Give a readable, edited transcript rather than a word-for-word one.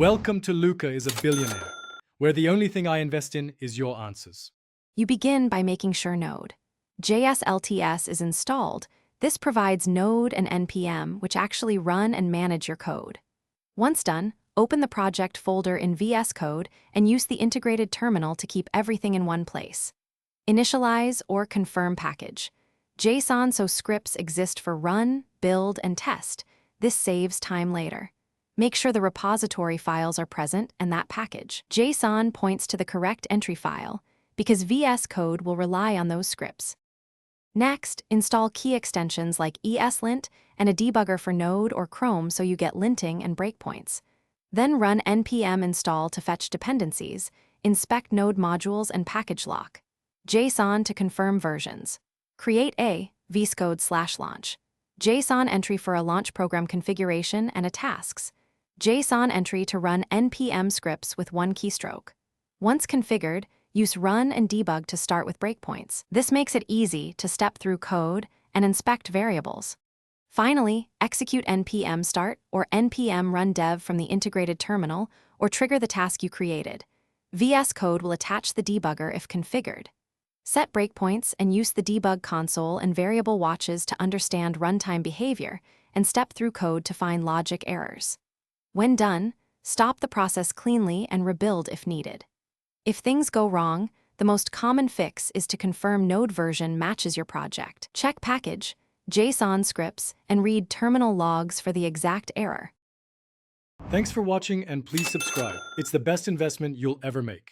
Welcome to Luca is a Billionaire, where the only thing I invest in is your answers. You begin by making sure Node. JSLTS is installed. This provides Node and NPM, which actually run and manage your code. Once done, open the project folder in VSCode and use the integrated terminal to keep everything in one place. Initialize or confirm package. JSON so scripts exist for run, build, and test. This saves time later. Make sure the repository files are present and that package. JSON points to the correct entry file because VS Code will rely on those scripts. Next, install key extensions like ESLint and a debugger for Node or Chrome so you get linting and breakpoints. Then run npm install to fetch dependencies, inspect Node modules and package lock. JSON to confirm versions. Create a VSCode/launch. JSON entry for a launch program configuration and a tasks. JSON entry to run npm scripts with one keystroke. Once configured, use run and debug to start with breakpoints. This makes it easy to step through code and inspect variables. Finally, execute npm start or npm run dev from the integrated terminal or trigger the task you created. VS Code will attach the debugger if configured. Set breakpoints and use the debug console and variable watches to understand runtime behavior and step through code to find logic errors. When done, stop the process cleanly and rebuild if needed. If things go wrong, the most common fix is to confirm Node version matches your project. Check package, JSON scripts, and read terminal logs for the exact error. Thanks for watching and please subscribe. It's the best investment you'll ever make.